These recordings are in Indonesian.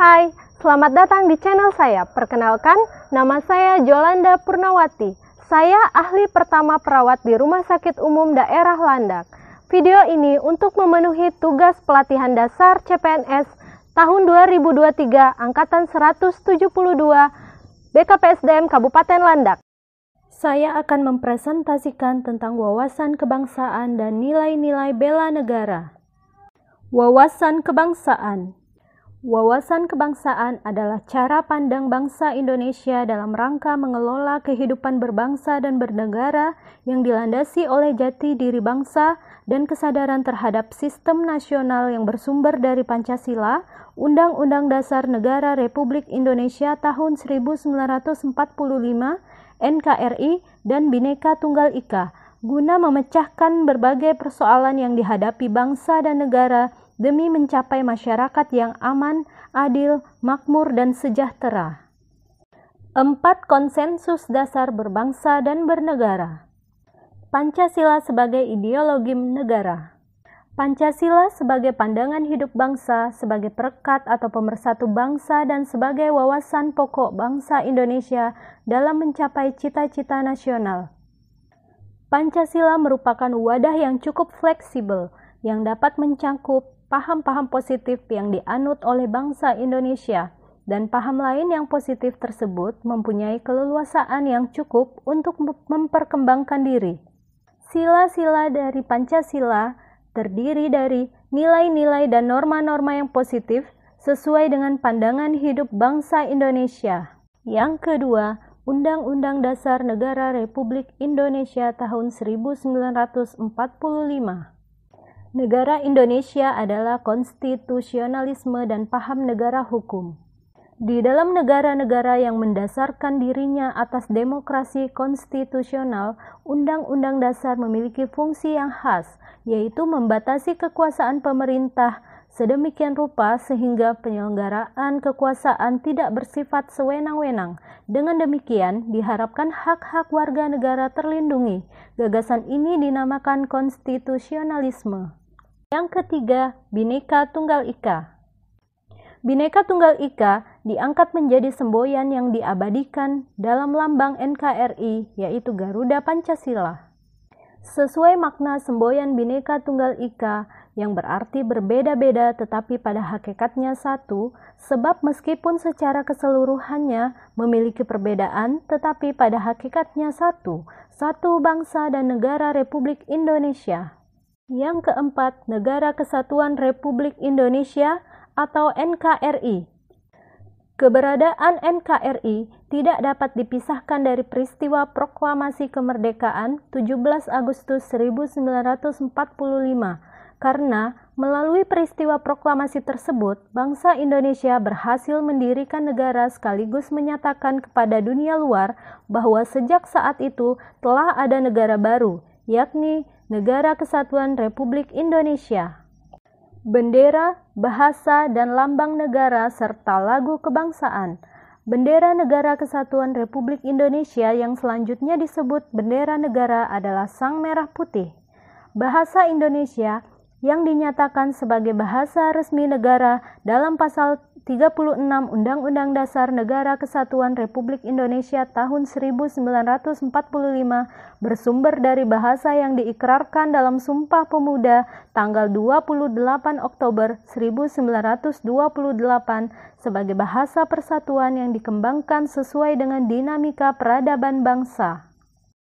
Hai, selamat datang di channel saya. Perkenalkan, nama saya Jolanda Purnawati. Saya ahli pertama perawat di Rumah Sakit Umum Daerah Landak. Video ini untuk memenuhi tugas pelatihan dasar CPNS tahun 2023 Angkatan 172 BKPSDM Kabupaten Landak. Saya akan mempresentasikan tentang wawasan kebangsaan dan nilai-nilai bela negara. Wawasan kebangsaan. Wawasan kebangsaan adalah cara pandang bangsa Indonesia dalam rangka mengelola kehidupan berbangsa dan bernegara yang dilandasi oleh jati diri bangsa dan kesadaran terhadap sistem nasional yang bersumber dari Pancasila, Undang-Undang Dasar Negara Republik Indonesia tahun 1945, NKRI, dan Bhinneka Tunggal Ika, guna memecahkan berbagai persoalan yang dihadapi bangsa dan negara demi mencapai masyarakat yang aman, adil, makmur, dan sejahtera. 4. Konsensus dasar berbangsa dan bernegara. Pancasila sebagai ideologi negara. Pancasila sebagai pandangan hidup bangsa, sebagai perekat atau pemersatu bangsa, dan sebagai wawasan pokok bangsa Indonesia dalam mencapai cita-cita nasional. Pancasila merupakan wadah yang cukup fleksibel, yang dapat mencangkup paham-paham positif yang dianut oleh bangsa Indonesia, dan paham lain yang positif tersebut mempunyai keleluasaan yang cukup untuk memperkembangkan diri. Sila-sila dari Pancasila terdiri dari nilai-nilai dan norma-norma yang positif sesuai dengan pandangan hidup bangsa Indonesia. Yang kedua, Undang-Undang Dasar Negara Republik Indonesia tahun 1945. Negara Indonesia adalah konstitusionalisme dan paham negara hukum. Di dalam negara-negara yang mendasarkan dirinya atas demokrasi konstitusional, Undang-Undang Dasar memiliki fungsi yang khas, yaitu membatasi kekuasaan pemerintah sedemikian rupa sehingga penyelenggaraan kekuasaan tidak bersifat sewenang-wenang. Dengan demikian, diharapkan hak-hak warga negara terlindungi. Gagasan ini dinamakan konstitusionalisme. Yang ketiga, Bhinneka Tunggal Ika. Bhinneka Tunggal Ika diangkat menjadi semboyan yang diabadikan dalam lambang NKRI, yaitu Garuda Pancasila. Sesuai makna semboyan Bhinneka Tunggal Ika yang berarti berbeda-beda tetapi pada hakikatnya satu, sebab meskipun secara keseluruhannya memiliki perbedaan tetapi pada hakikatnya satu bangsa dan negara Republik Indonesia. Yang keempat, Negara Kesatuan Republik Indonesia atau NKRI. Keberadaan NKRI tidak dapat dipisahkan dari peristiwa proklamasi kemerdekaan 17 Agustus 1945, karena melalui peristiwa proklamasi tersebut, bangsa Indonesia berhasil mendirikan negara sekaligus menyatakan kepada dunia luar bahwa sejak saat itu telah ada negara baru, yakni Negara Kesatuan Republik Indonesia. Bendera, bahasa, dan lambang negara serta lagu kebangsaan. Bendera Negara Kesatuan Republik Indonesia yang selanjutnya disebut bendera negara adalah Sang Merah Putih. Bahasa Indonesia yang dinyatakan sebagai bahasa resmi negara dalam pasal 36 Undang-Undang Dasar Negara Kesatuan Republik Indonesia tahun 1945 bersumber dari bahasa yang diikrarkan dalam Sumpah Pemuda tanggal 28 Oktober 1928 sebagai bahasa persatuan yang dikembangkan sesuai dengan dinamika peradaban bangsa.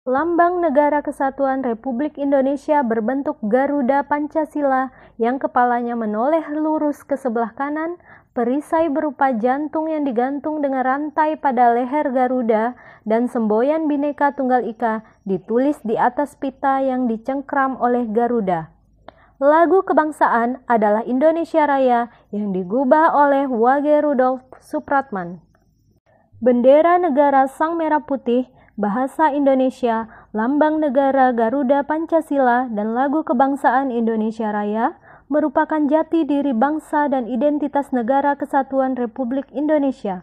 Lambang Negara Kesatuan Republik Indonesia berbentuk Garuda Pancasila yang kepalanya menoleh lurus ke sebelah kanan, perisai berupa jantung yang digantung dengan rantai pada leher Garuda, dan semboyan Bhinneka Tunggal Ika ditulis di atas pita yang dicengkram oleh Garuda. Lagu kebangsaan adalah Indonesia Raya yang digubah oleh Wage Rudolf Supratman. Bendera negara Sang Merah Putih, bahasa Indonesia, lambang negara Garuda Pancasila, dan lagu kebangsaan Indonesia Raya merupakan jati diri bangsa dan identitas Negara Kesatuan Republik Indonesia.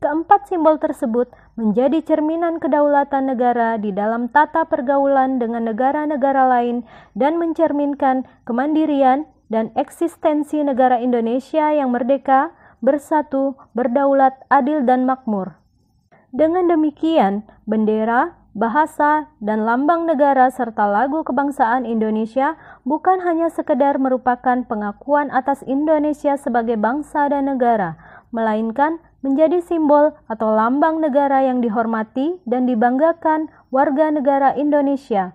Keempat simbol tersebut menjadi cerminan kedaulatan negara di dalam tata pergaulan dengan negara-negara lain dan mencerminkan kemandirian dan eksistensi negara Indonesia yang merdeka, bersatu, berdaulat, adil, dan makmur. Dengan demikian, bendera, bahasa, dan lambang negara serta lagu kebangsaan Indonesia bukan hanya sekedar merupakan pengakuan atas Indonesia sebagai bangsa dan negara, melainkan menjadi simbol atau lambang negara yang dihormati dan dibanggakan warga negara Indonesia.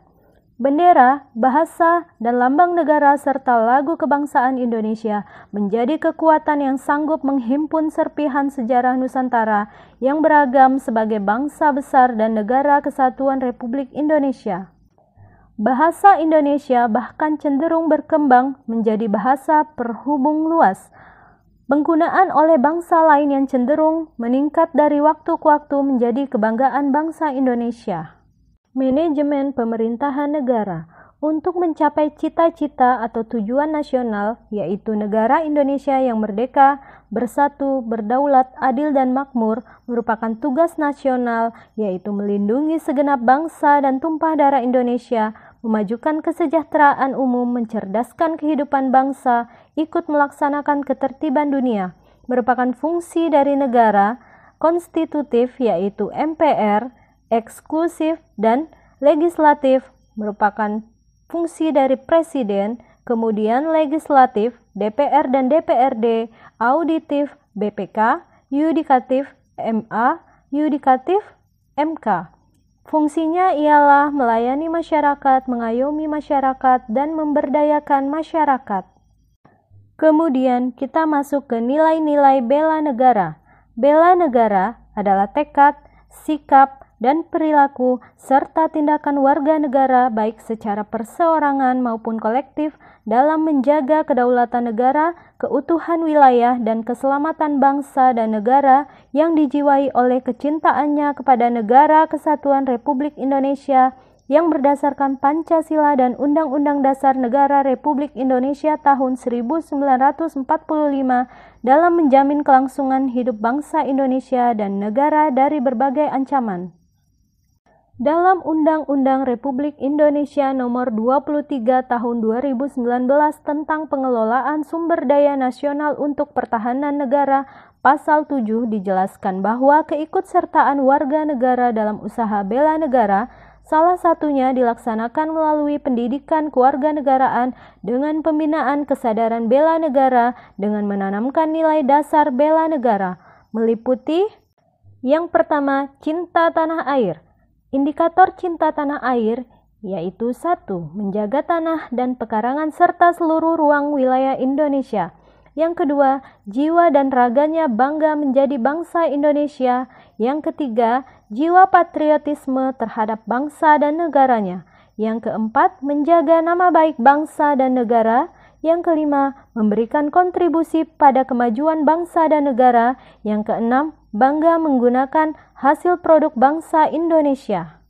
Bendera, bahasa, dan lambang negara serta lagu kebangsaan Indonesia menjadi kekuatan yang sanggup menghimpun serpihan sejarah Nusantara yang beragam sebagai bangsa besar dan negara kesatuan Republik Indonesia. Bahasa Indonesia bahkan cenderung berkembang menjadi bahasa perhubung luas. Penggunaan oleh bangsa lain yang cenderung meningkat dari waktu ke waktu menjadi kebanggaan bangsa Indonesia. Manajemen pemerintahan negara untuk mencapai cita-cita atau tujuan nasional, yaitu negara Indonesia yang merdeka, bersatu, berdaulat, adil, dan makmur, merupakan tugas nasional, yaitu melindungi segenap bangsa dan tumpah darah Indonesia, memajukan kesejahteraan umum, mencerdaskan kehidupan bangsa, ikut melaksanakan ketertiban dunia, merupakan fungsi dari negara konstitutif, yaitu MPR, eksklusif, dan legislatif, merupakan fungsi dari presiden, kemudian legislatif, DPR dan DPRD, auditif, BPK, yudikatif, MA, yudikatif, MK. Fungsinya ialah melayani masyarakat, mengayomi masyarakat, dan memberdayakan masyarakat. Kemudian kita masuk ke nilai-nilai bela negara. Bela negara adalah tekad, sikap, dan perilaku serta tindakan warga negara baik secara perseorangan maupun kolektif dalam menjaga kedaulatan negara, keutuhan wilayah, dan keselamatan bangsa dan negara yang dijiwai oleh kecintaannya kepada negara kesatuan Republik Indonesia yang berdasarkan Pancasila dan Undang-Undang Dasar Negara Republik Indonesia tahun 1945 dalam menjamin kelangsungan hidup bangsa Indonesia dan negara dari berbagai ancaman. Dalam Undang-Undang Republik Indonesia Nomor 23 Tahun 2019 tentang Pengelolaan Sumber Daya Nasional untuk Pertahanan Negara, Pasal 7 dijelaskan bahwa keikutsertaan warga negara dalam usaha bela negara salah satunya dilaksanakan melalui pendidikan kewarganegaraan dengan pembinaan kesadaran bela negara dengan menanamkan nilai dasar bela negara, meliputi yang pertama, cinta tanah air. Indikator cinta tanah air yaitu 1. Menjaga tanah dan pekarangan serta seluruh ruang wilayah Indonesia. Yang kedua, jiwa dan raganya bangga menjadi bangsa Indonesia. Yang ketiga, jiwa patriotisme terhadap bangsa dan negaranya. Yang keempat, menjaga nama baik bangsa dan negara. Yang kelima, memberikan kontribusi pada kemajuan bangsa dan negara. Yang keenam, bangga menggunakan hasil produk bangsa Indonesia.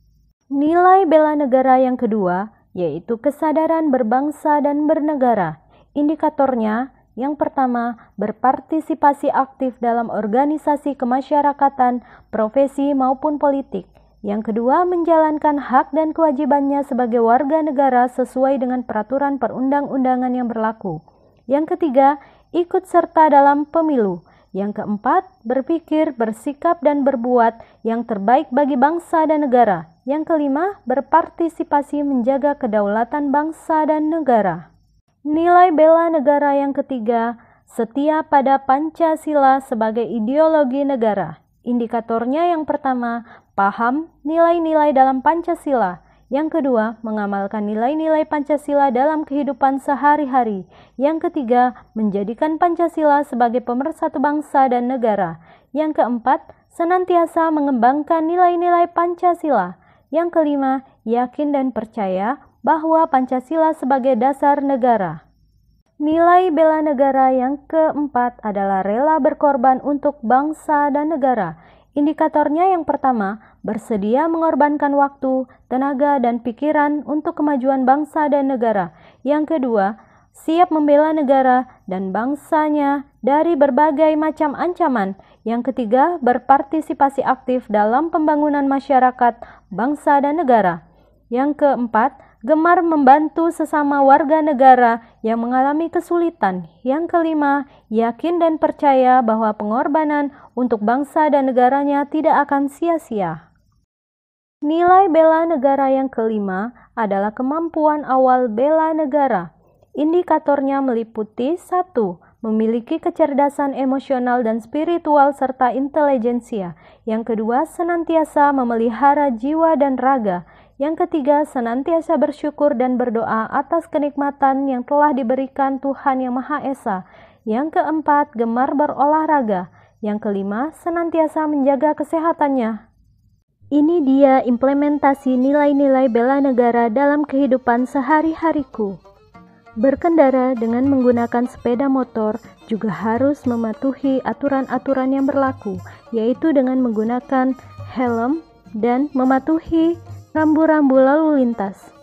Nilai bela negara yang kedua, yaitu kesadaran berbangsa dan bernegara. Indikatornya, yang pertama, berpartisipasi aktif dalam organisasi kemasyarakatan, profesi maupun politik. Yang kedua, menjalankan hak dan kewajibannya sebagai warga negara sesuai dengan peraturan perundang-undangan yang berlaku. Yang ketiga, ikut serta dalam pemilu. Yang keempat, berpikir, bersikap, dan berbuat yang terbaik bagi bangsa dan negara. Yang kelima, berpartisipasi menjaga kedaulatan bangsa dan negara. Nilai bela negara yang ketiga, setia pada Pancasila sebagai ideologi negara. Indikatornya yang pertama, paham nilai-nilai dalam Pancasila. Yang kedua, mengamalkan nilai-nilai Pancasila dalam kehidupan sehari-hari. Yang ketiga, menjadikan Pancasila sebagai pemersatu bangsa dan negara. Yang keempat, senantiasa mengembangkan nilai-nilai Pancasila. Yang kelima, yakin dan percaya bahwa Pancasila sebagai dasar negara. Nilai bela negara yang keempat adalah rela berkorban untuk bangsa dan negara. Indikatornya yang pertama, bersedia mengorbankan waktu, tenaga, dan pikiran untuk kemajuan bangsa dan negara. Yang kedua, siap membela negara dan bangsanya dari berbagai macam ancaman. Yang ketiga, berpartisipasi aktif dalam pembangunan masyarakat, bangsa, dan negara. Yang keempat, gemar membantu sesama warga negara yang mengalami kesulitan. Yang kelima, yakin dan percaya bahwa pengorbanan untuk bangsa dan negaranya tidak akan sia-sia. Nilai bela negara yang kelima adalah kemampuan awal bela negara. Indikatornya meliputi 1. Memiliki kecerdasan emosional dan spiritual serta intelijensia. Yang kedua, senantiasa memelihara jiwa dan raga. Yang ketiga, senantiasa bersyukur dan berdoa atas kenikmatan yang telah diberikan Tuhan Yang Maha Esa. Yang keempat, gemar berolahraga. Yang kelima, senantiasa menjaga kesehatannya. Ini dia implementasi nilai-nilai bela negara dalam kehidupan sehari-hariku. Berkendara dengan menggunakan sepeda motor juga harus mematuhi aturan-aturan yang berlaku, yaitu dengan menggunakan helm dan mematuhi rambu-rambu lalu lintas.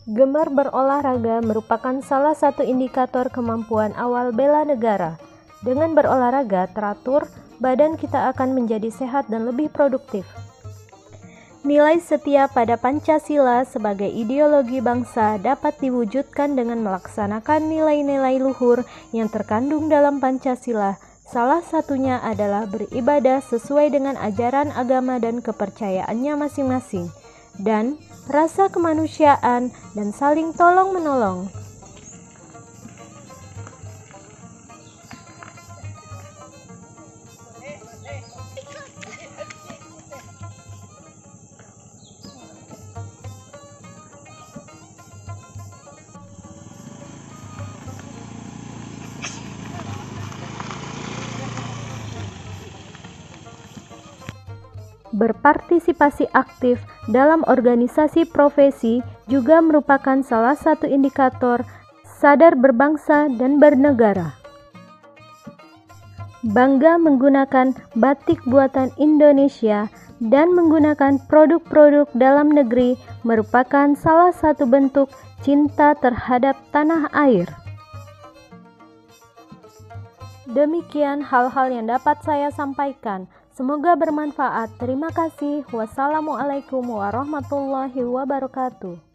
Gemar berolahraga merupakan salah satu indikator kemampuan awal bela negara. Dengan berolahraga teratur, badan kita akan menjadi sehat dan lebih produktif. Nilai setia pada Pancasila sebagai ideologi bangsa dapat diwujudkan dengan melaksanakan nilai-nilai luhur yang terkandung dalam Pancasila. Salah satunya adalah beribadah sesuai dengan ajaran agama dan kepercayaannya masing-masing, dan rasa kemanusiaan dan saling tolong-menolong. Berpartisipasi aktif dalam organisasi profesi juga merupakan salah satu indikator sadar berbangsa dan bernegara. Bangga menggunakan batik buatan Indonesia dan menggunakan produk-produk dalam negeri merupakan salah satu bentuk cinta terhadap tanah air. Demikian hal-hal yang dapat saya sampaikan. Semoga bermanfaat. Terima kasih. Wassalamualaikum warahmatullahi wabarakatuh.